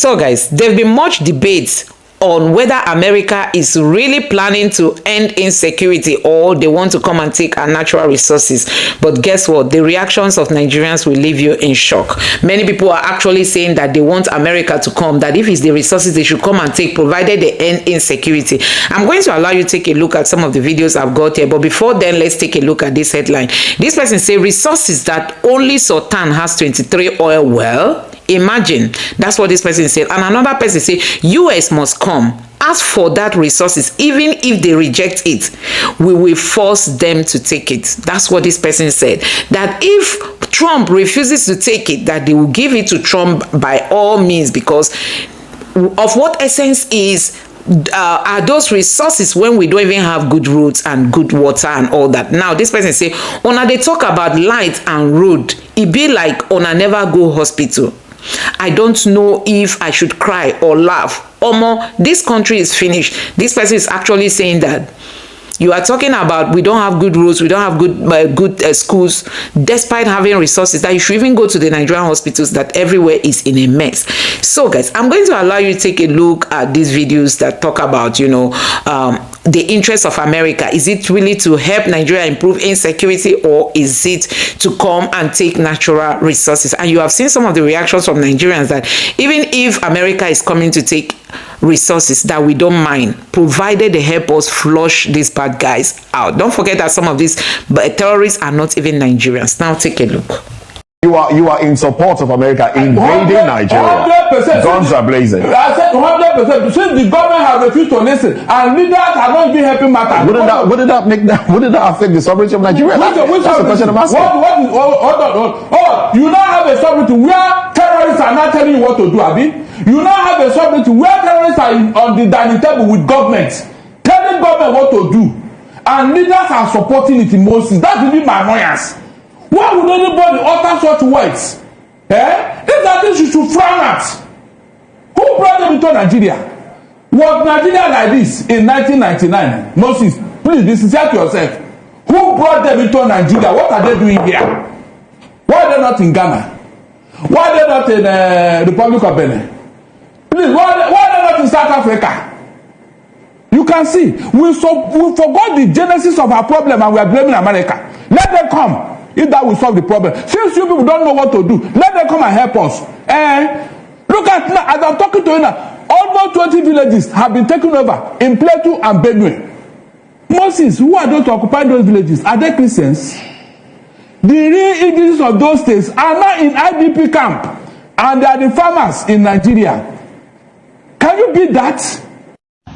So guys, there've been much debate on whether America is really planning to end insecurity or they want to come and take our natural resources. But guess what? The reactions of Nigerians will leave you in shock. Many people are actually saying that they want America to come, that if it's the resources they should come and take, provided they end insecurity. I'm going to allow you to take a look at some of the videos I've got here. But before then, let's take a look at this headline. This person say resources that only Sultan has 23 oil well. Imagine, that's what this person said. And another person say US must come, ask for that resources. Even if they reject it, we will force them to take it. That's what this person said. That if Trump refuses to take it, that they will give it to Trump by all means, because of what essence is are those resources when we don't even have good roads and good water and all that. Now this person say, una they talk about light and road, it be like una never go hospital. I don't know if I should cry or laugh. Omo, this country is finished. This person is actually saying that you are talking about we don't have good roads, we don't have good schools, despite having resources, that you should even go to the Nigerian hospitals, that everywhere is in a mess. So guys, I'm going to allow you to take a look at these videos that talk about, you know, the interest of America. Is it really to help Nigeria improve insecurity, or is it to come and take natural resources? And you have seen some of the reactions from Nigerians that even if America is coming to take resources, that we don't mind, provided they help us flush these bad guys out. Don't forget that some of these terrorists are not even Nigerians. Now take a look. You are in support of America invading Nigeria. 100%. Guns are blazing. I said 100%. Since the government has refused to listen and leaders are not even helping matters. Wouldn't that affect the sovereignty of Nigeria? That's the question I'm asking. You now have a sovereignty where terrorists are not telling you what to do, Abi. You now have a sovereignty where terrorists are on the dining table with government, telling government what to do, and leaders are supporting it in Moses. That will be my annoyance. Why would anybody utter such words? These are things you should frown at. Who brought them into Nigeria? Was Nigeria like this in 1999? Moses, please be sincere to yourself. Who brought them into Nigeria? What are they doing here? Why are they not in Ghana? Why are they not in the Republic of Benin? Please, why are they not in South Africa? You can see, we forgot the genesis of our problem and we are blaming America. Let them come. If that will solve the problem. Since you people don't know what to do, let them come and help us. Look at now, as I'm talking to you now, almost 20 villages have been taken over in Plateau and Benue. Moses, who are those to occupy those villages? Are they Christians? The real indigenous of those states are now in IDP camp, and they are the farmers in Nigeria. Can you beat that?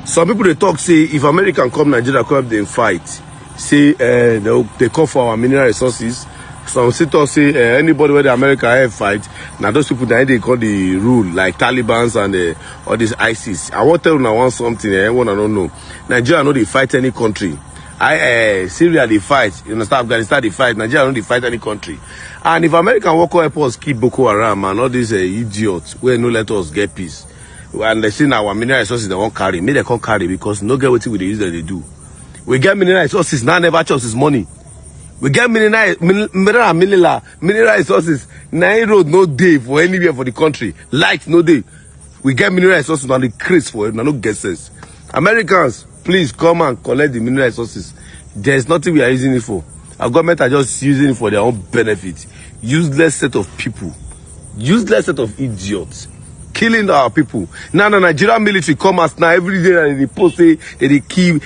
Some people they talk say if America come Nigeria come they fight. Say they call for our mineral resources. Some senators say anybody where the America have fight, now those people that they call the rule, like Talibans and all these ISIS. I want to tell you now something. Everyone I don't know. Nigeria know they fight any country. Syria they fight. You understand? Afghanistan they fight. Nigeria know they fight any country. And if America walk help us keep Boko Haram and all these idiots where no let us get peace, and they say now our mineral resources they won't carry. Maybe they can't carry because no get what we use that they do. We get mineral resources, now never chooses money. We get mineral resources, now road no day for anywhere for the country. Light no day. We get mineral resources, now the craze for it, now no guesses. Americans, please come and collect the mineral resources. There's nothing we are using it for. Our government are just using it for their own benefit. Useless set of people. Useless set of idiots. Killing our people. Now the Nigerian military come as now every day and they post say they kill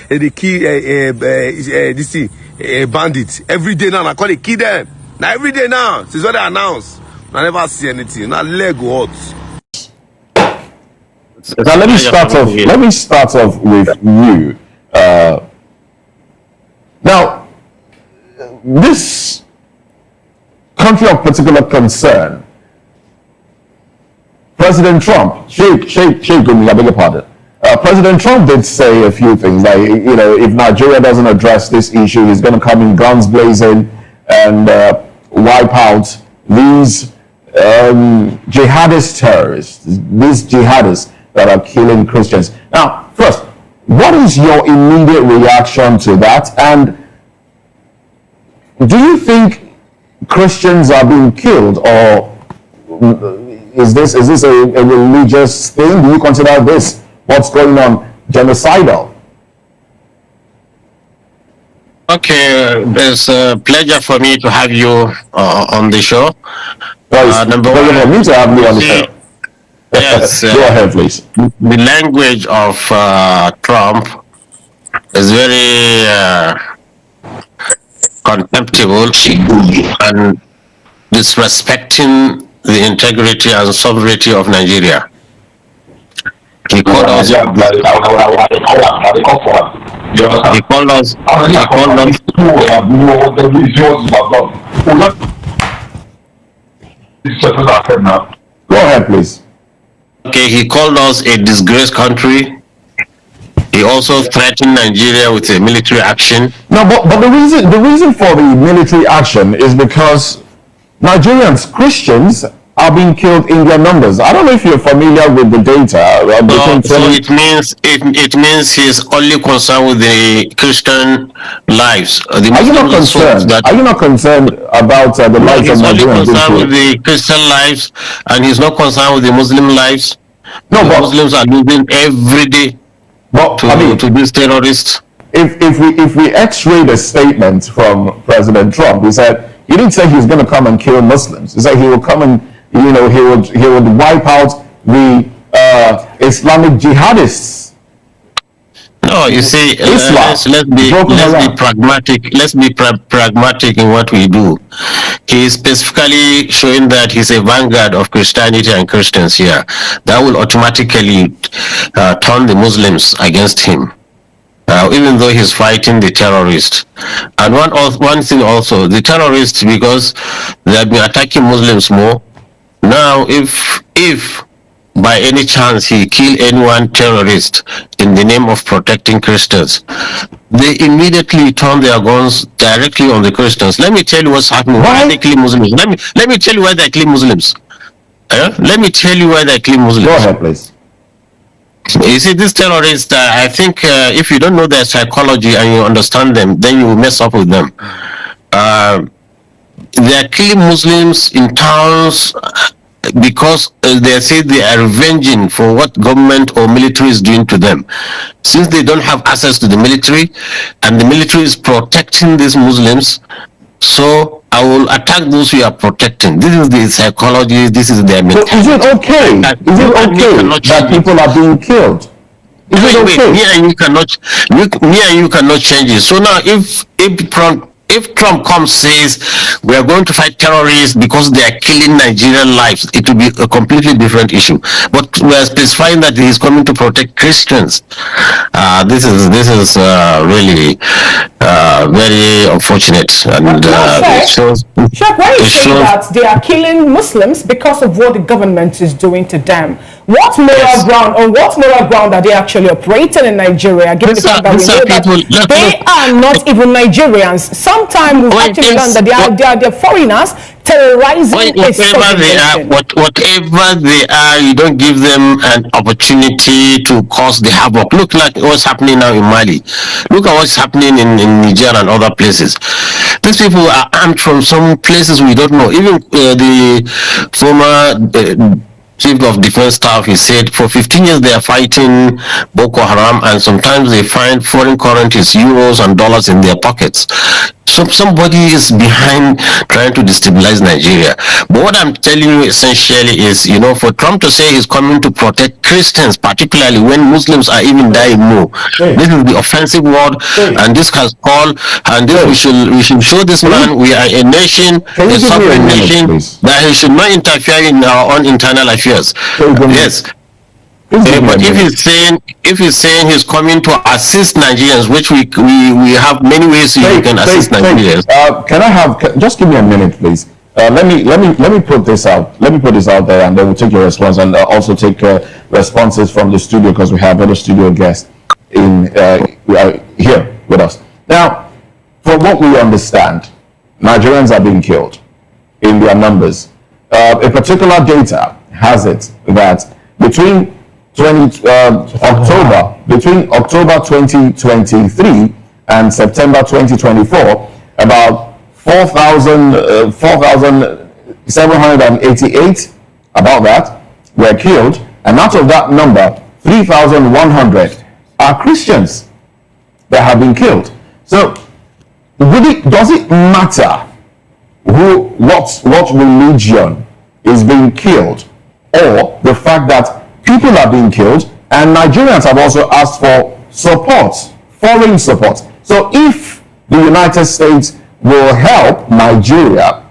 bandits. Every day now I call it kill them. Now every day now, since what they announce. I never see anything. Now leg hot. So let me start off with you. Now this country of particular concern, President Trump, I beg your pardon. President Trump did say a few things, like, you know, if Nigeria doesn't address this issue, he's going to come in guns blazing and wipe out these jihadist terrorists, these jihadists that are killing Christians. Now, first, what is your immediate reaction to that? And do you think Christians are being killed, or is this a religious thing? Do you consider this, what's going on, genocidal? Okay, it's a pleasure for me to have you on the show. Number one, for me to have you on the show. Yes. Go ahead, please. The language of Trump is very contemptible and disrespecting the integrity and sovereignty of Nigeria. He called us. He called us. Go ahead, please. Okay, he called us a disgraced country. He also threatened Nigeria with a military action. No, but the reason for the military action is because Nigerians, Christians, are being killed in their numbers. I don't know if you're familiar with the data. So it means he's only concerned with the Christian lives. Are you not concerned? Are you not concerned about the lives of Nigerians? He's only concerned with the Christian lives, and he's not concerned with the Muslim lives. No, but Muslims are losing every day to these terrorists. If we X-ray the statement from President Trump, he said he didn't say he's going to come and kill Muslims. He said he will come and he would wipe out the Islamic jihadists. No, you see, let's be pragmatic. Let's be pragmatic in what we do. He is specifically showing that he's a vanguard of Christianity and Christians here. That will automatically turn the Muslims against him, even though he's fighting the terrorists. And one thing also, the terrorists, because they have been attacking Muslims more. Now, if by any chance he kill anyone terrorist in the name of protecting Christians, they immediately turn their guns directly on the Christians. Let me tell you what's happening. Why they kill Muslims? Let me tell you why they kill Muslims. Let me tell you why they kill Muslims. Go ahead, please. You see, these terrorists, I think if you don't know their psychology and you understand them, then you will mess up with them. They are killing Muslims in towns because they say they are revenging for what government or military is doing to them. Since they don't have access to the military, and the military is protecting these Muslims, so I will attack those we are protecting. This is the psychology, this is their mentality. So is it okay? Is it okay that people are being killed? Is it okay? Me and you cannot change it. So now if Trump comes says we are going to fight terrorists because they are killing Nigerian lives, it will be a completely different issue. But we are specifying that he is coming to protect Christians. This is really very unfortunate. And it shows. Sheikh, why are you saying that they are killing Muslims because of what the government is doing to them? What moral ground, on what moral ground are they actually operating in Nigeria? Given the fact that we know that they are not even Nigerians. Sometimes we've actually learned that they are foreigners terrorizing whatever they are, you don't give them an opportunity to cause the havoc. Look like what's happening now in Mali. Look at what's happening in Niger and other places. These people are armed from some places we don't know. Even the former Chief of Defense Staff, he said for 15 years they are fighting Boko Haram, and sometimes they find foreign currencies, euros and dollars in their pockets. So somebody is behind trying to destabilize Nigeria. But what I'm telling you essentially is, for Trump to say he's coming to protect Christians, particularly when Muslims are even dying more, this is the offensive word, and this has called, and this we should show this man we are a nation, a sovereign nation, that he should not interfere in our own internal affairs. Yes. But if he's saying he's coming to assist Nigerians, which we have many ways you can assist Nigerians. Can I have just give me a minute, please? Let me put this out. Let me put this out there, and then we'll take your response, and also take responses from the studio, because we have other studio guests in here with us. Now, from what we understand, Nigerians are being killed in their numbers. A particular data has it that between October 2023 and September 2024, about 4,788 about that, were killed, and out of that number, 3,100 are Christians that have been killed. So, does it matter what religion is being killed, or the fact that people are being killed, and Nigerians have also asked for support, foreign support? So if the United States will help Nigeria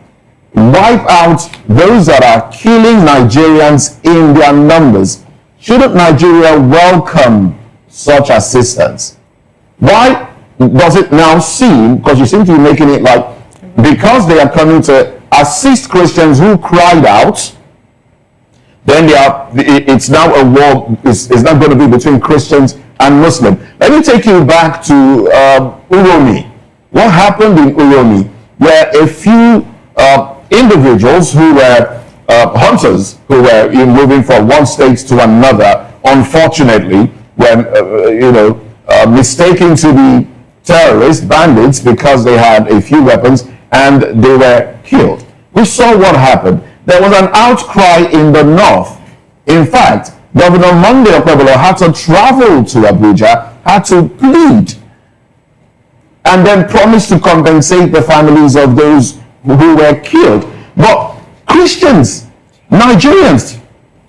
wipe out those that are killing Nigerians in their numbers, shouldn't Nigeria welcome such assistance? Why does it now seem, because you seem to be making it like, because they are coming to assist Christians who cried out, then it's now a war, it's now going to be between Christians and Muslims. Let me take you back to Uromi. What happened in Uromi, where a few individuals who were hunters, who were moving from one state to another, unfortunately, when mistaken to be terrorist bandits because they had a few weapons, and they were killed. We saw what happened. There was an outcry in the north. In fact, Governor Monday Okwebolo had to travel to Abuja, had to plead, and then promise to compensate the families of those who were killed. But Christians, Nigerians,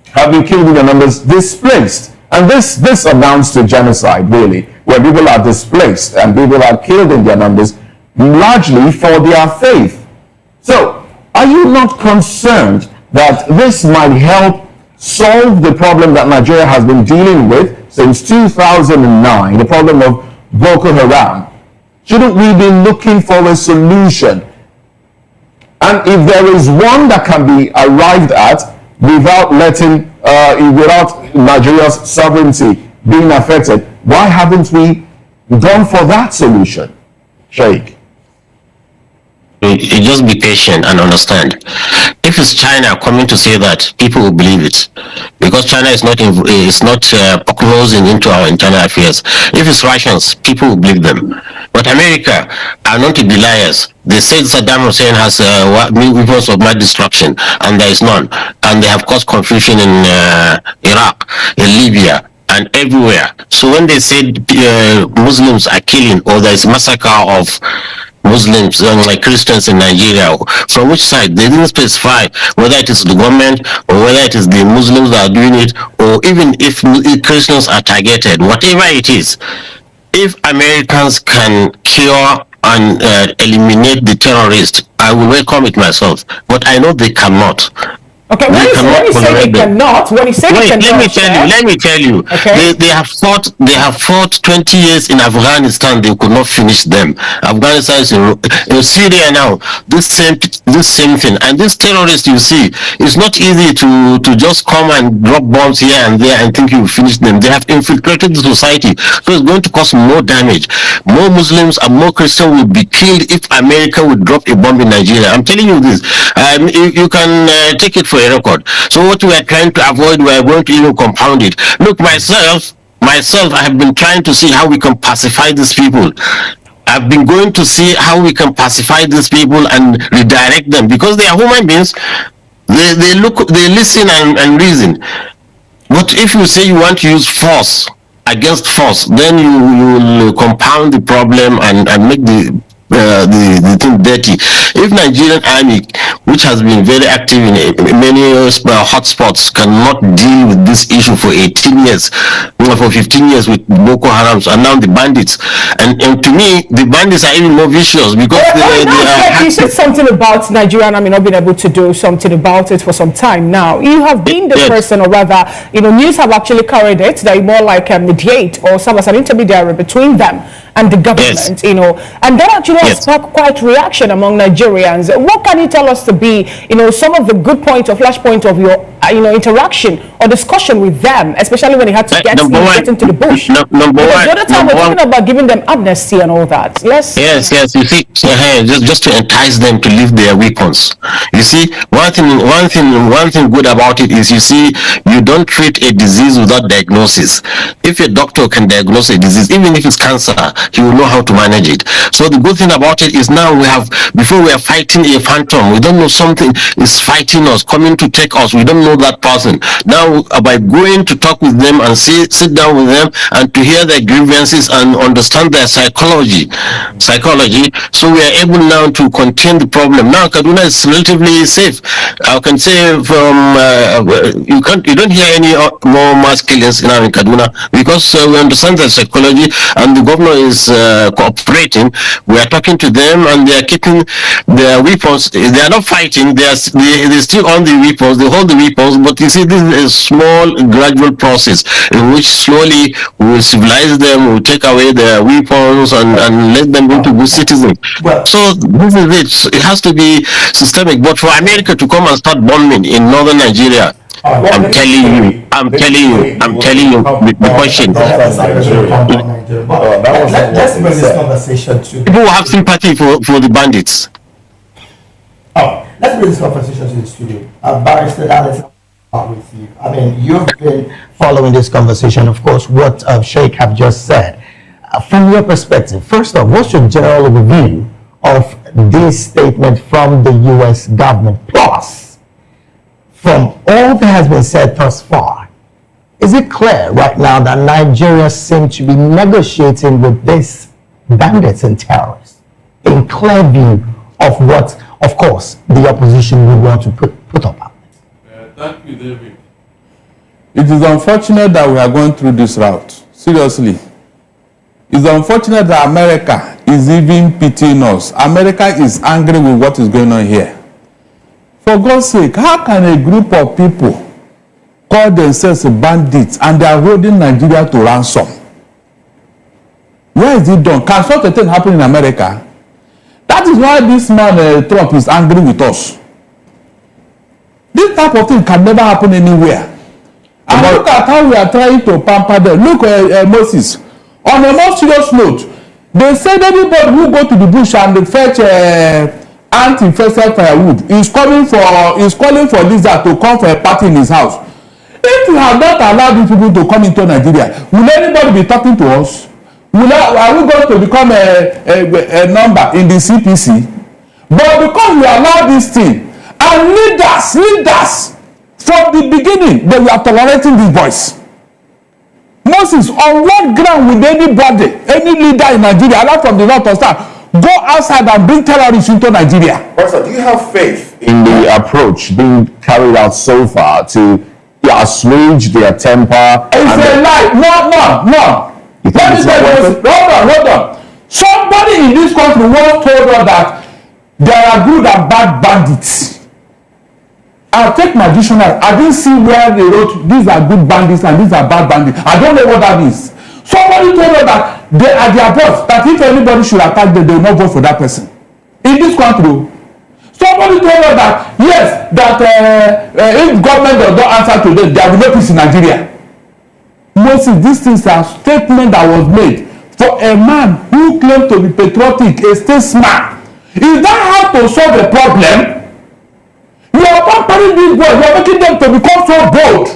have been killed in their numbers, displaced. And this amounts to genocide, really, where people are displaced and people are killed in their numbers, largely for their faith. So, are you not concerned that this might help solve the problem that Nigeria has been dealing with since 2009, the problem of Boko Haram? Shouldn't we be looking for a solution? And if there is one that can be arrived at without Nigeria's sovereignty being affected, why haven't we gone for that solution, Sheikh? You just be patient and understand. If it's China coming to say that, people will believe it, because China is not closing into our internal affairs. If it's Russians, people will believe them. But America are not to be liars. They said Saddam Hussein has weapons of mass destruction, and there is none. And they have caused confusion in Iraq, in Libya, and everywhere. So when they said Muslims are killing, or there is massacre of Muslims, like Christians in Nigeria, from which side? They didn't specify whether it is the government or whether it is the Muslims that are doing it, or even if Christians are targeted. Whatever it is, if Americans can cure and eliminate the terrorists, I will welcome it myself. But I know they cannot. Okay, when you say they cannot, let me tell you. Okay. They have fought 20 years in Afghanistan. They could not finish them. Afghanistan is in Syria now. This same thing. And this terrorists you see, it's not easy to just come and drop bombs here and there and think you finish them. They have infiltrated the society, so it's going to cause more damage. More Muslims and more Christians will be killed if America would drop a bomb in Nigeria. I'm telling you this. You can take it for a record. So what we are trying to avoid, we are going to even compound it. Look, myself, I have been trying to see how we can pacify these people. I've been going to see how we can pacify these people and redirect them, because they are human beings. They listen and reason. But if you say you want to use force against force, then you will compound the problem and make the thing dirty. If Nigerian army, which has been very active in many hotspots, cannot deal with this issue for 18 years, for 15 years with Boko Haram, and now the bandits, and to me, the bandits are even more vicious, because you said something about Nigerian army not being able to do something about it for some time now. You have been the person, or rather, news have actually carried it, that you more like mediate or serve as an intermediary between them and the government, and that actually has sparked quite reaction among Nigerians. What can you tell us to be, some of the good points or flash points of your, interaction or discussion with them, especially when you had to get get into the bush. Number one. The other time we're talking about giving them amnesty and all that. Yes. You see, just to entice them to leave their weapons. You see, one thing good about it is, you see, you don't treat a disease without diagnosis. If a doctor can diagnose a disease, even if it's cancer, he will know how to manage it. So the good thing about it is, now before we are fighting a phantom, we don't know something is fighting us, coming to take us. We don't know that person. Now, by going to talk with them and sit down with them and to hear their grievances and understand their psychology, so we are able now to contain the problem. Now Kaduna is relatively safe. I can say you don't hear any more mass killings now in Kaduna, because we understand their psychology, and the governor is cooperating. We are talking to them, and they are keeping their weapons. They are not fighting. They still on the weapons. They hold the weapons. But you see, this is a small, gradual process in which slowly we will civilize them. We will take away their weapons and let them go to good citizens. So this is it. It has to be systemic. But for America to come and start bombing in northern Nigeria, I'm telling you, the question. Let's bring this conversation to people who have sympathy for the bandits. Let's bring this conversation to the studio. Barrister Alex, with you. I mean, you've been following this conversation, of course, what Sheikh have just said. From your perspective, first off, what's your general review of this statement from the U.S. government? Plus, from all that has been said thus far, is it clear right now that Nigeria seems to be negotiating with these bandits and terrorists in clear view of what, of course, the opposition would want to put up? Thank you, David. It is unfortunate that we are going through this route. Seriously. It's unfortunate that America is even pitying us. America is angry with what is going on here. For God's sake, how can a group of people call themselves bandits and they are holding Nigeria to ransom? Where is it done? Can such a thing happen in America? That is why this man, Trump, is angry with us. This type of thing can never happen anywhere. And look at how we are trying to pamper them. Look at Moses. On a more serious note, they said anybody who go to the bush and fetch ant-infested firewood is calling for lizard to come for a party in his house. If we have not allowed these people to come into Nigeria, will anybody be talking to us? Are we going to become a number in the CPC? But because we allow this thing, and leaders, from the beginning, they were tolerating this voice. Moses, on what ground will anybody, any leader in Nigeria, allow from the north or south, go outside and bring terrorists into Nigeria? Pastor, do you have faith in the approach being carried out so far to assuage their temper? It's a lie. No. Let me tell you, hold on. Somebody in this country once told us that there are good and bad bandits. I'll take my dictionary. I didn't see where they wrote these are good bandits and these are bad bandits. I don't know what that is. Somebody told us that they are their boss, that if anybody should attack them, they will not vote for that person. In this country, somebody told us that yes, that if government does not answer to them, there will be no peace in Nigeria. Mostly these things are statement that was made for a man who claimed to be patriotic, a statesman. Is that how to solve a problem? You are pampering these boys, you are making them to become so bold.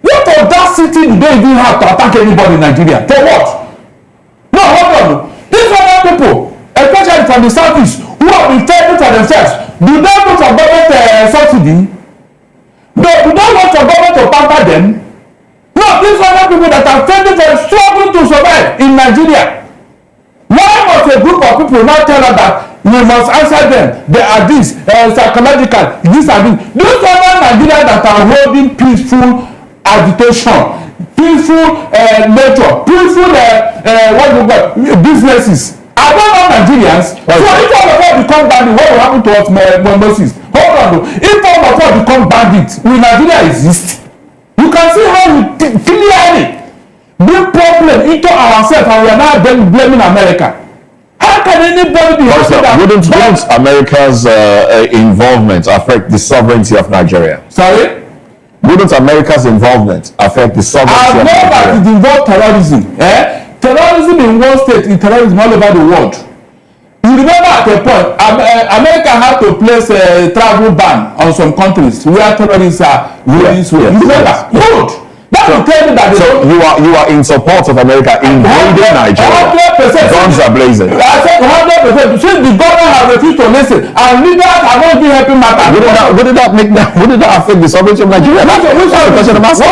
What audacity do they even have to attack anybody in Nigeria? For what? No, hold on. These other people, especially from the southeast, who have been fending for themselves, do they go for government subsidy? No, do they want for government to pamper them? No, these other people that are fending for struggling to survive in Nigeria. Why must a group of people now tell us that we must answer them? They are this, psychological, this and this. Those other Nigerians that are holding peaceful agitation, peaceful nature, peaceful businesses. Are they not Nigerians? Okay. So if all of us become bandits, what will happen to us, Moses? Hold on. If all of us become bandits, will Nigeria exist? You can see how we clearly bring problem into ourselves and we are now blaming America. How can anybody be happy that... Wouldn't America's involvement affect the sovereignty of Nigeria? Sorry? wouldn't America's involvement affect the sovereignty as of long as it involves terrorism, terrorism in one state is terrorism all over the world. You remember at a point, America had to place a travel ban on some countries where terrorists are really sway. You remember? Good. That will tell me that you are in support of America invading Nigeria. 100%. Guns are blazing. I said 100%. Since the government has refused to listen, and leaders are not doing helping matter. Would it not affect the sovereignty of Nigeria? That's the question I'm asking.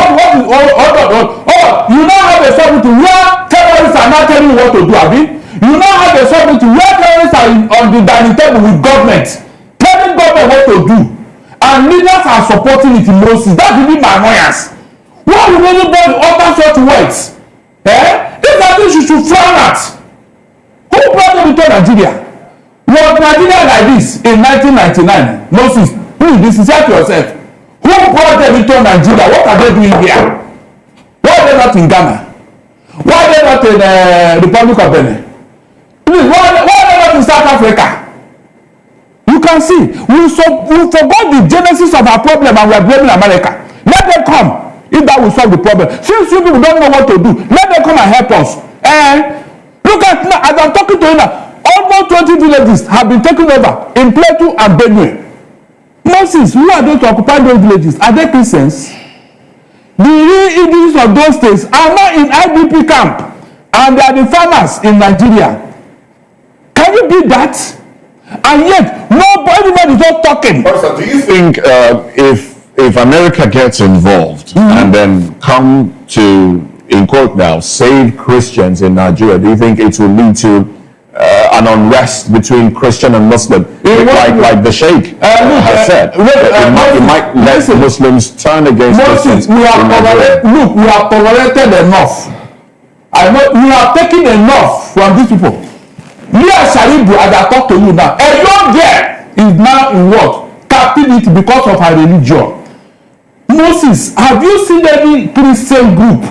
You now have a sovereignty where terrorists are not telling you what to do, Abi. You now have a sovereignty where terrorists are on the dining table with government, telling government what to do, and leaders are supporting it in Moses. That's really my annoyance. Why would anybody utter such words? These are things you should frown at. Who brought them into Nigeria? Was Nigeria like this in 1999? Moses, please be sincere to yourself. Who brought them into Nigeria? What are they doing here? Why are they not in Ghana? Why are they not in the Republic of Benin? Please, why are they not in South Africa? You can see, we forgot the genesis of our problem and we are blaming America. Let them come. If that will solve the problem. Since you people don't know what to do, let them come and help us. Look at now, as I'm talking to you now, almost 20 villages have been taken over in Plateau and Benue. Moses, who are those to occupy those villages? Are they Christians? The real indigenous of those states are now in IDP camp, and they are the farmers in Nigeria. Can you beat that? And yet, everybody is not talking. Also, do you think if America gets involved and then come to, in quote now, save Christians in Nigeria, do you think it will lead to an unrest between Christian and Muslim, like the Sheikh has said? It might let Muslims turn against Christians. We have tolerated enough. We have taken enough from these people. Mia Sharibu, as I talk to you now, a young girl is now in what? Captivity because of her religion. Moses, have you seen any Christian group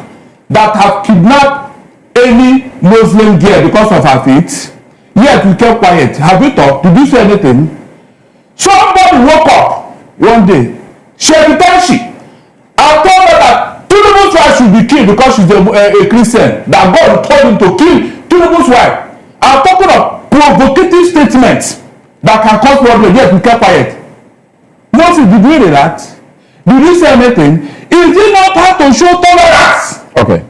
that have kidnapped any Muslim girl because of her faith? Yet we kept quiet. Have you talked? Did you say anything? Somebody woke up one day, Shekitashi, and told her that Tinubu's wife should be killed because she's a Christian. That God told him to kill Tinubu's wife. I'm talking of provocative statements that can cause problems. Yet we kept quiet. Moses, did you read that? Did you say anything? Is it not hard to show tolerance? Okay.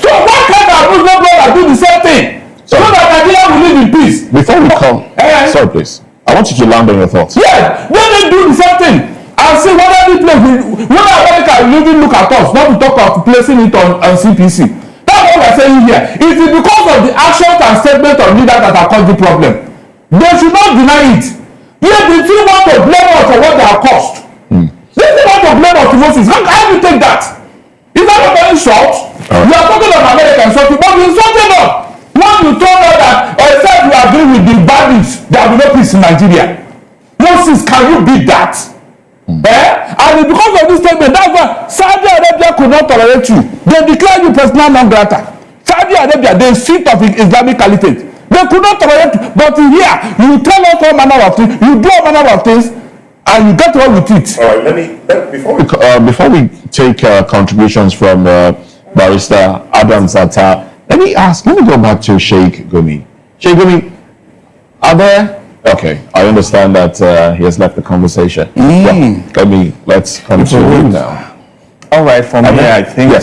So why can't our Muslim brother do the same thing? So that Nigeria will live in peace. Before we come, sorry please, I want you to land on your thoughts. Yes, when they do the same thing and see whether this place, whether America will even look at us, not to talk of placing it on CPC. That's what we're saying here. It is because of the actions and statements of leaders that have caused the problem. They should not deny it. Yet they still want to blame us for what they have caused. They still want to blame us to Moses. How do you take that? Is that not very short? You are talking of America and something, but you insulted us. When you told us that, or said you agree with the bandits, there will be no peace in Nigeria. Moses, can you beat that? And because of this statement, that's why Saudi Arabia could not tolerate you. They declared you persona non grata. Saudi Arabia, the seat of Islamic Caliphate. They could not tolerate you. But here, you tell us all manner of things, you do all manner of things, and you get away with it. All right, before we take contributions from Barrister Adam Zata, let me go back to Sheikh Gumi. Sheikh Gumi, are there? Okay, I understand that he has left the conversation. Yeah, let's continue now. All right, for me, I think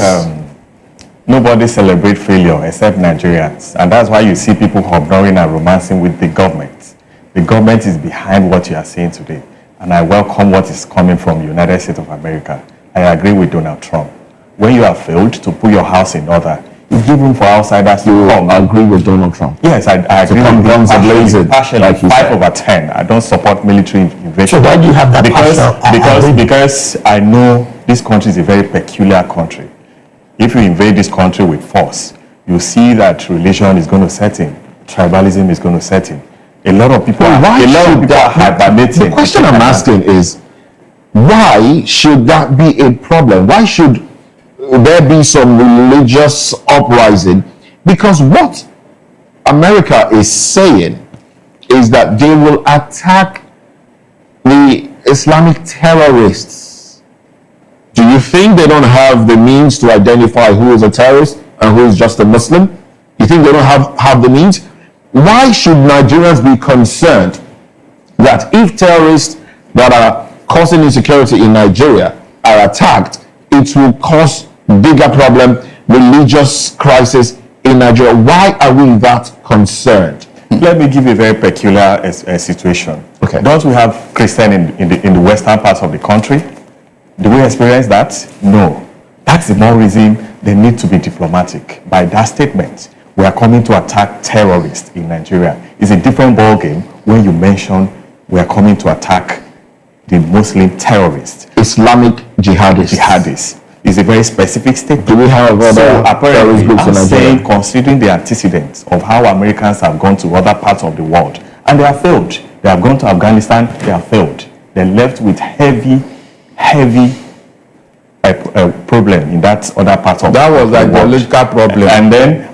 nobody celebrates failure except Nigerians. And that's why you see people hobnoring and romancing with the government. The government is behind what you are saying today. And I welcome what is coming from the United States of America. I agree with Donald Trump. When you have failed to put your house in order, you give room for outsiders to come. I agree with Donald Trump. Yes, I agree with guns blazing. Like 5/10. I don't support military invasion. So why do you have that because I know this country is a very peculiar country. If you invade this country with force, you see that religion is going to set in, tribalism is going to set in. A lot of people are hibernating. The question I'm asking is, why should that be a problem? Why should there be some religious uprising? Because what America is saying is that they will attack the Islamic terrorists Do you think they don't have the means to identify who is a terrorist and who is just a Muslim? You think they don't have the means? Why should Nigerians be concerned that if terrorists that are causing insecurity in Nigeria are attacked, it will cause bigger problem, religious crisis in Nigeria? Why are we that concerned? Let me give you a very peculiar situation. Okay. Don't we have Christians in the western parts of the country? Do we experience that? No. That's the more reason they need to be diplomatic. By that statement, we are coming to attack terrorists in Nigeria. It's a different ballgame when you mention we are coming to attack the Muslim terrorists. Islamic jihadists. Jihadists. It's a very specific statement. Do we have other terrorist groups in Nigeria? I'm saying, considering the antecedents of how Americans have gone to other parts of the world, and they have failed. They have gone to Afghanistan, they have failed. They're left with heavy problem in that other part of that the was like political problem.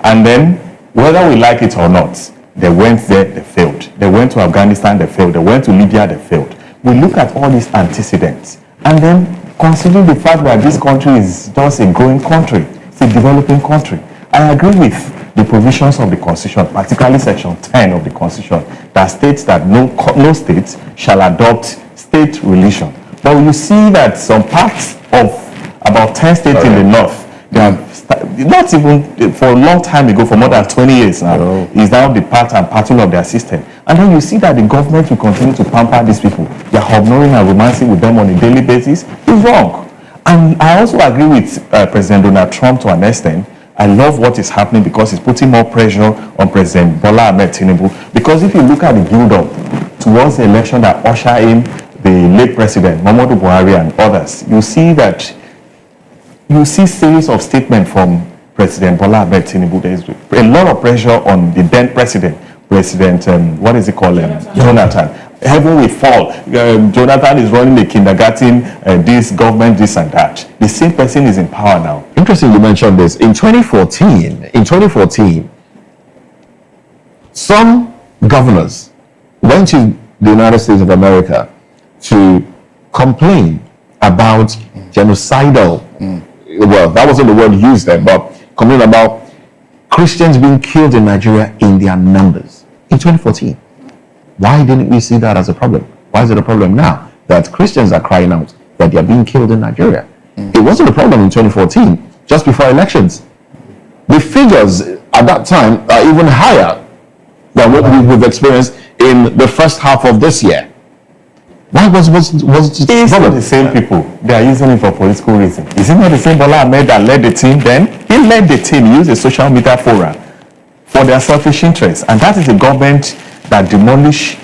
And then, whether we like it or not, they went there, they failed. They went to Afghanistan, they failed. They went to Libya, they failed. We look at all these antecedents, and then considering the fact that this country is just a growing country, it's a developing country. I agree with the provisions of the Constitution, particularly Section 10 of the Constitution, that states that no state shall adopt state religion. But you see that some parts of about 10 states in the north, they have not even for a long time ago, for more than 20 years now, is now the part and parcel of their system. And then you see that the government will continue to pamper these people. They are ignoring and romancing with them on a daily basis. It's wrong. And I also agree with President Donald Trump to an extent. I love what is happening because it's putting more pressure on President Bola Ahmed Tinubu. Because if you look at the build-up towards the election that ushered in the late President Muhammadu Buhari and others, you see series of statements from President Bola Ahmed Tinubu. There is a lot of pressure on the then President Jonathan. Heaven will fall. Jonathan is running the kindergarten, this government, this and that. The same person is in power now. Interesting you mentioned this. In 2014, some governors went to the United States of America to complain about genocidal, well, that wasn't the word used there, but complain about Christians being killed in Nigeria in their numbers in 2014. Why didn't we see that as a problem? Why is it a problem now that Christians are crying out that they are being killed in Nigeria? It wasn't a problem in 2014, just before elections. The figures at that time are even higher than what we've experienced in the first half of this year. Why was it It's not the same people. They are using it for political reasons. Is it not the same Bola Ahmed that led the team then? He led the team, he used a social media forum for their selfish interests. And that is a government that demolished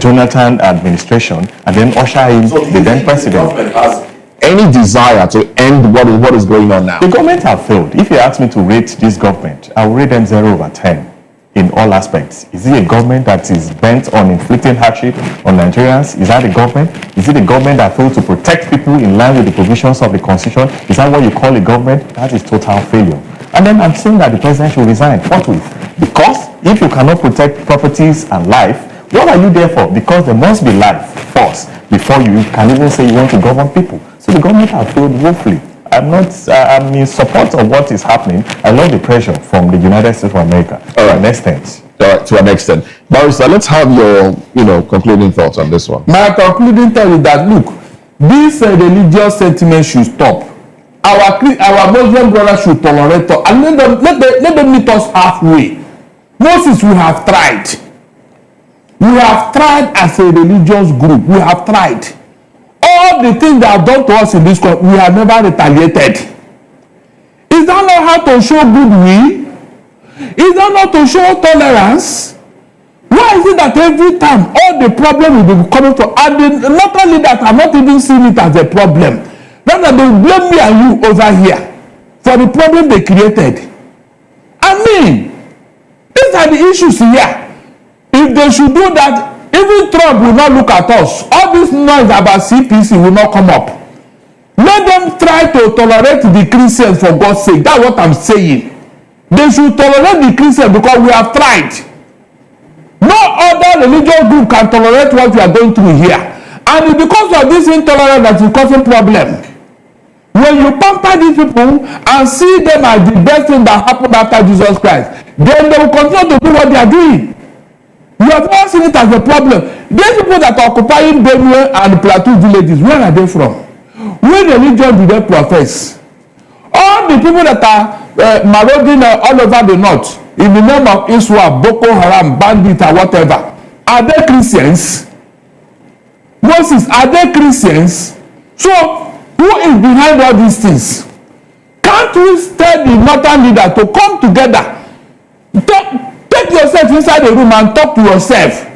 Jonathan administration and then usher in the then president. Has any desire to end what is going on now? The government have failed. If you ask me to rate this government, I will rate them 0/10 in all aspects. Is it a government that is bent on inflicting hardship on Nigerians? Is that the government? Is it a government that failed to protect people in line with the provisions of the Constitution? Is that what you call a government? That is total failure. And then I'm saying that the president should resign. What with? Because if you cannot protect properties and life, what are you there for? Because there must be life first before you can even say you want to govern people. So the government has failed woefully. I'm in support of what is happening. I love the pressure from the United States of America to an extent. To an extent. Barrister, let's have your concluding thoughts on this one. My concluding thought is that, look, this religious sentiment should stop. Our Muslim brothers should tolerate us and let them meet us halfway. Moses, we have tried. We have tried as a religious group. We have tried. All the things they have done to us in this country, we have never retaliated. Is that not how to show goodwill? Is that not to show tolerance? Why is it that every time all the problem will be coming from, and not only that, I'm not even seeing it as a problem. Rather, they blame me and you over here for the problem they created. I mean, these are the issues here. If they should do that, even Trump will not look at us. All this noise about CPC will not come up. Let them try to tolerate the Christians for God's sake. That's what I'm saying. They should tolerate the Christians because we have tried. No other religious group can tolerate what we are going through here. And it's because of this intolerance that is causing problem. When you pamper these people and see them as the best thing that happened after Jesus Christ, then they will continue to do what they are doing. You have not seen it as a problem. These people that are occupying Benue and Plateau villages, where are they from? What religion do they profess? All the people that are marauding all over the north in the name of Iswa, Boko Haram, bandit, or whatever, are they Christians? Moses, are they Christians? So, who is behind all these things? Can't we tell the northern leader to come together? Take yourself inside the room and talk to yourself.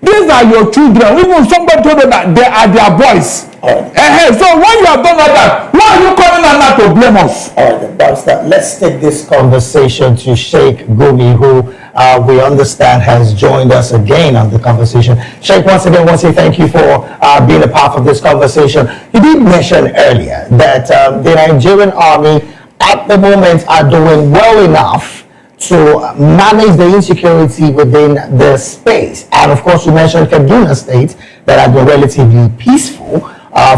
These are your children. Even somebody told them that they are their boys. So when you have done all that, why are you calling Allah to blame us? All right, Barrister, let's take this conversation to Sheikh Gumi, who we understand has joined us again on the conversation. Sheikh, once again, I want to say thank you for being a part of this conversation. You did mention earlier that the Nigerian army at the moment are doing well enough to manage the insecurity within the space. And of course, you mentioned Kaduna State that have been relatively peaceful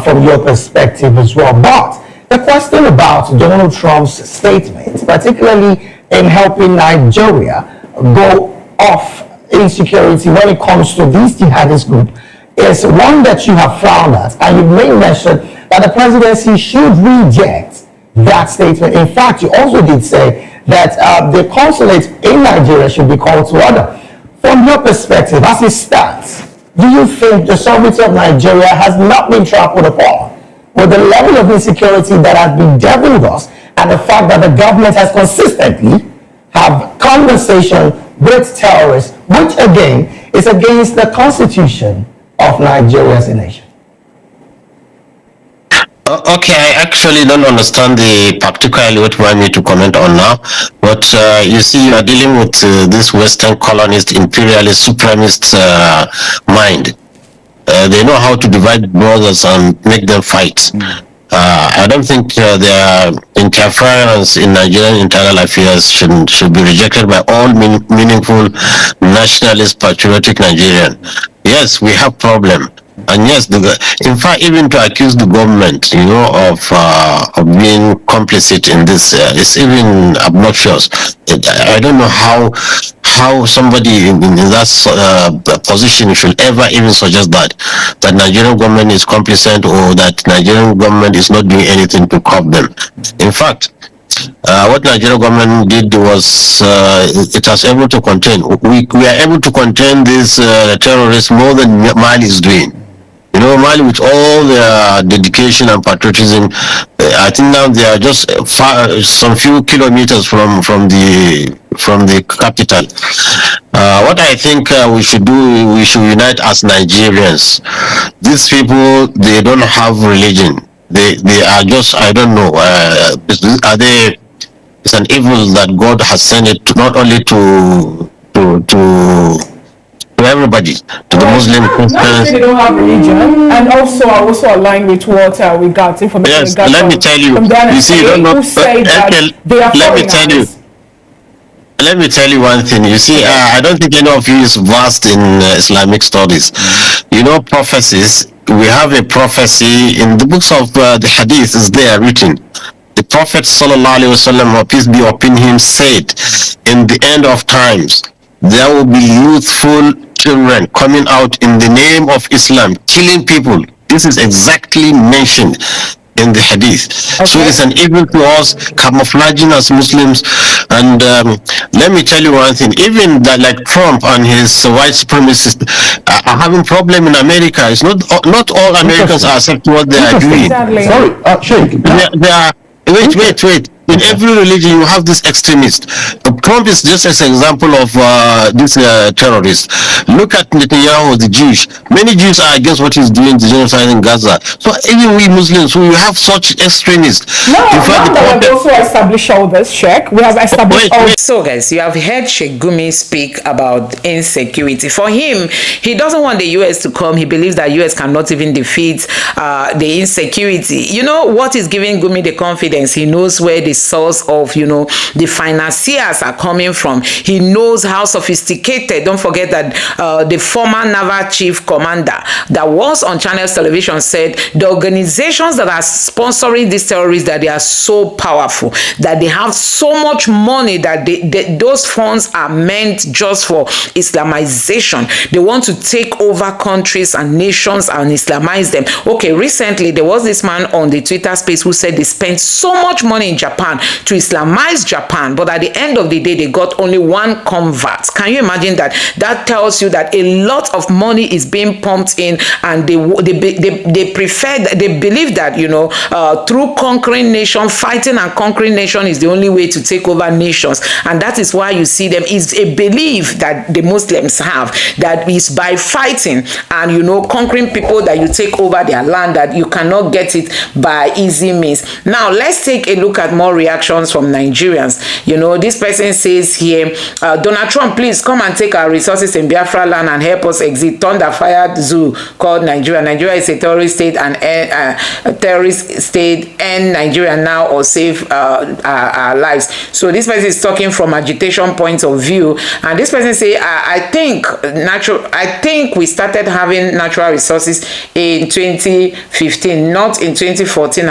from your perspective as well. But the question about Donald Trump's statement, particularly in helping Nigeria go off insecurity when it comes to these jihadist group, is one that you have frowned at. And you may mention that the presidency should reject that statement. In fact, you also did say that the consulate in Nigeria should be called to order. From your perspective, as it stands, do you think the sovereignty of Nigeria has not been trampled upon with the level of insecurity that has been dealt with us and the fact that the government has consistently have conversation with terrorists, which again is against the constitution of Nigeria as a nation? Okay, I actually don't understand particularly what you want me to comment on now, but you see, you are dealing with this Western colonist, imperialist, supremacist mind. They know how to divide brothers and make them fight. I don't think their interference in Nigerian internal affairs should be rejected by all meaningful nationalist, patriotic Nigerian. Yes, we have problem. And yes, in fact, even to accuse the government, of being complicit in this is even obnoxious. I don't know how somebody in that position should ever even suggest that Nigerian government is complicit or that Nigerian government is not doing anything to curb them. In fact, what Nigerian government did was it was able to contain. We are able to contain these terrorists more than Mali is doing. Mali, with all their dedication and patriotism, I think now they are just some few kilometers from the capital. What I think we should do, we should unite as Nigerians. These people, they don't have religion. They are just, I don't know, are they? It's an evil that God has sent it not only to everybody, to the Muslim, Christians. They don't have religion, and also I also align with what we got information. Yes, let me tell you. You see, you don't know. Let me tell you one thing. You see, I don't think any of you is versed in Islamic studies. Prophecies. We have a prophecy in the books of the Hadith. Is there written? The Prophet sallallahu alaihi wasallam, peace be upon him, said, "In the end of times, there will be youthful children coming out in the name of Islam, killing people." This is exactly mentioned in the Hadith. Okay. So it's an evil to us, camouflaging as Muslims. And let me tell you one thing, even that, like Trump and his white supremacists are having problem in America. It's not all Americans are accepting what they are doing. Exactly. Sorry, Sheikh. They are, wait. In every religion, you have this extremist. Trump is just an example of this terrorist. Look at Netanyahu, the Jews. Many Jews are against what he's doing, the genocide in Gaza. So even we Muslims, we have such extremists. No, we have also established all this, Sheikh. We have established all. So guys, you have heard Sheikh Gumi speak about insecurity. For him, he doesn't want the US to come. He believes that US cannot even defeat the insecurity. What is giving Gumi the confidence? He knows where the source of, the financiers are coming from. He knows how sophisticated. Don't forget that the former naval chief commander that was on Channels Television said the organizations that are sponsoring these terrorists, that they are so powerful, that they have so much money, that those funds are meant just for Islamization. They want to take over countries and nations and Islamize them. Okay, recently there was this man on the Twitter space who said they spent so much money in Japan to Islamize Japan, but at the end of the day they got only one convert. Can you imagine that? That tells you that a lot of money is being pumped in, and they believe that through conquering nation, fighting and conquering nation is the only way to take over nations. And that is why you see them, is a belief that the Muslims have, that is by fighting and conquering people that you take over their land, that you cannot get it by easy means. Now let's take a look at more reactions from Nigerians. This person says here, Donald Trump, please come and take our resources in Biafra land and help us exit thunder-fired zoo called Nigeria. Nigeria is a terrorist state, and end Nigeria now or save our lives. So this person is talking from agitation point of view, and this person say, I think we started having natural resources in 2015, not in 2014.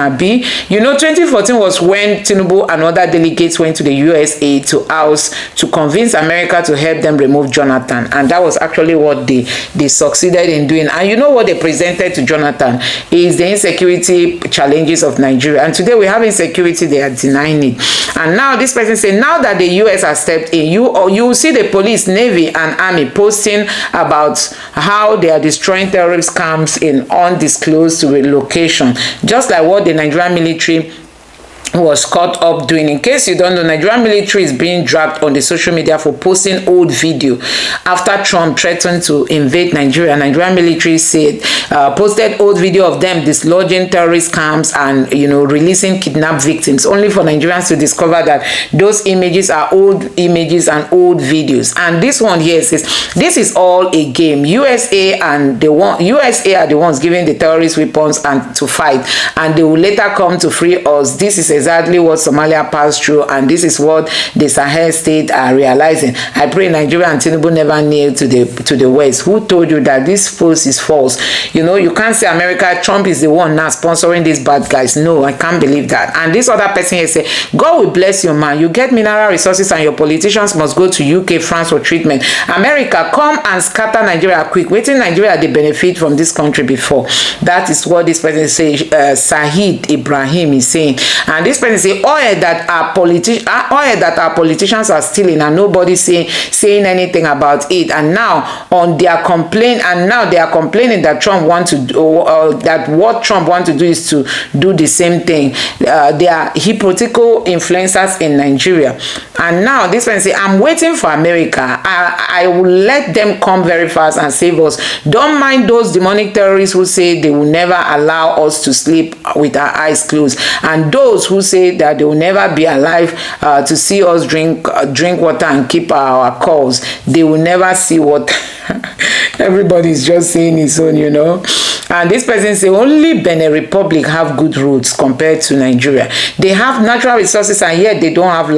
2014 was when Tinubu and other delegates went to the USA to convince America to help them remove Jonathan, and that was actually what they succeeded in doing. And you know what they presented to Jonathan is the insecurity challenges of Nigeria, and today we have insecurity, they are denying it. And now this person say, now that the US has stepped in, you will see the police, navy and army posting about how they are destroying terrorist camps in undisclosed location, just like what the Nigerian military was caught up doing. In case you don't know, Nigerian military is being dragged on the social media for posting old video after Trump threatened to invade Nigeria. Nigerian military said posted old video of them dislodging terrorist camps and releasing kidnapped victims, only for Nigerians to discover that those images are old images and old videos. And this one here says this is all a game. USA are the ones giving the terrorist weapons and to fight, and they will later come to free us. This is exactly what Somalia passed through, and this is what the Sahel state are realizing. I pray Nigeria and Tinubu never kneel to the West. Who told you that this post is false? You can't say America, Trump is the one now sponsoring these bad guys. No, I can't believe that. And this other person here say, God will bless you, man. You get mineral resources and your politicians must go to UK, France for treatment. America, come and scatter Nigeria quick. Waiting Nigeria, they benefit from this country before. That is what this person say, Sahid Ibrahim is saying. And this person say oil that our politicians are stealing, and nobody saying anything about it. And now they are complaining that Trump want to do, that what Trump want to do is to do the same thing. They are hypocritical influencers in Nigeria. And now this person say, I'm waiting for America. I will let them come very fast and save us. Don't mind those demonic terrorists who say they will never allow us to sleep with our eyes closed, and those who say that they will never be alive to see us drink water and keep our calls. They will never see what everybody is just saying his own, And this person say only Benin Republic have good roads compared to Nigeria. They have natural resources, and yet they don't have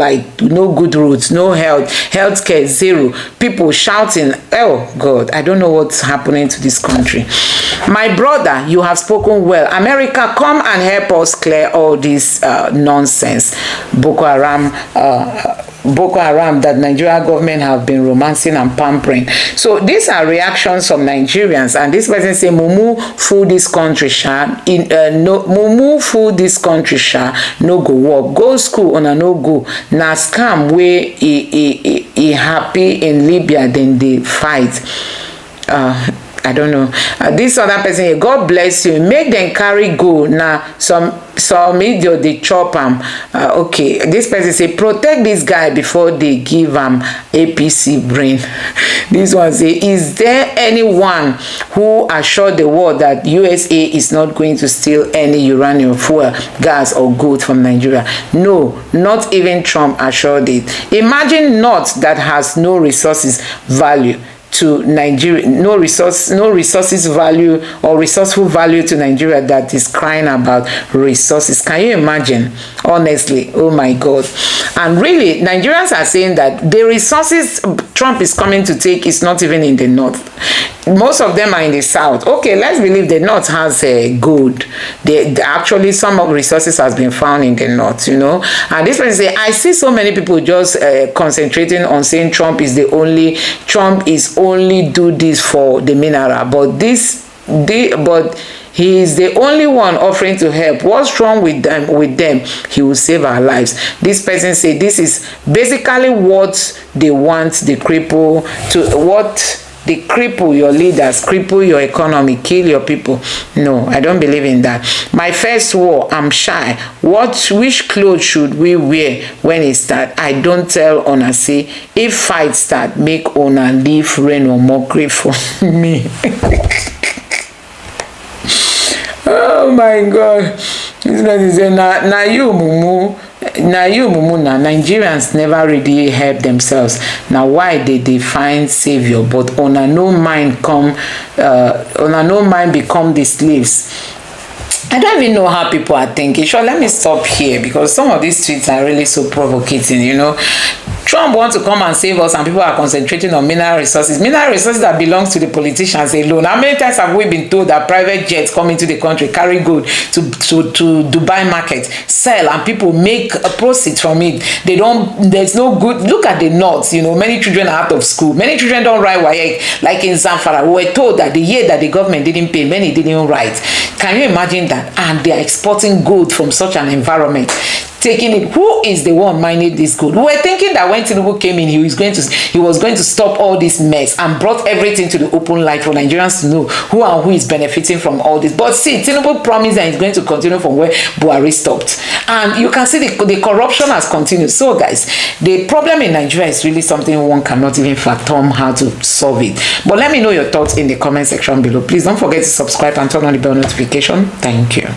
no good roads, no healthcare, zero. People shouting, oh God, I don't know what's happening to this country. My brother, you have spoken well. America, come and help us clear all this nonsense. Boko Haram that Nigeria government have been romancing and pampering. So these are reactions from Nigerians, and this person say mumu fool this country mumu fool this country no go work, go school una no go, na scam wey he happy in Libya then they fight. I don't know. This other person here, God bless you. Make them carry go. Now, some idiot they chop him. Okay, this person say protect this guy before they give him APC brain. This one say, is there anyone who assured the world that USA is not going to steal any uranium, fuel, gas, or gold from Nigeria? No, not even Trump assured it. Imagine not that has no resources value to Nigeria, no resources value or resourceful value to Nigeria that is crying about resources. Can you imagine? Honestly, oh my God. And really, Nigerians are saying that the resources Trump is coming to take is not even in the north. Most of them are in the south. Okay, let's believe the north has gold. Actually, some of the resources has been found in the north, you know. And this person say, I see so many people just concentrating on saying Trump is only do this for the mineral, but he is the only one offering to help. What's wrong with them? He will save our lives. This person say this is basically what they want the cripple to, what they cripple your leaders, cripple your economy, kill your people. No, I don't believe in that. My first war, I'm shy. Which clothes should we wear when it start? I don't tell Ona say, if fight start, make Ona leave rain or mockery for me. Oh my God. This person say, na you mumu. Nigerians never really help themselves. Now why they find savior, but on a no mind become the slaves. I don't even know how people are thinking. Sure, let me stop here because some of these tweets are really so provocating, you know. Trump wants to come and save us, and people are concentrating on mineral resources that belongs to the politicians alone. How many times have we been told that private jets come into the country, carry good to Dubai market, sell, and people make a profit from it? There's no good. Look at the north, you know, many children are out of school. Many children don't write WAEC, like in Zamfara. We were told that the year that the government didn't pay, many didn't write. Can you imagine that? And they are exporting gold from such an environment. Taking it, who is the one mining this gold? We were thinking that when Tinubu came in, he was going to stop all this mess and brought everything to the open light for Nigerians to know who is benefiting from all this. But see, Tinubu promised that he's going to continue from where Buhari stopped, and you can see the corruption has continued. So guys, the problem in Nigeria is really something one cannot even fathom how to solve it. But let me know your thoughts in the comment section below. Please don't forget to subscribe and turn on the bell notification. Thank you.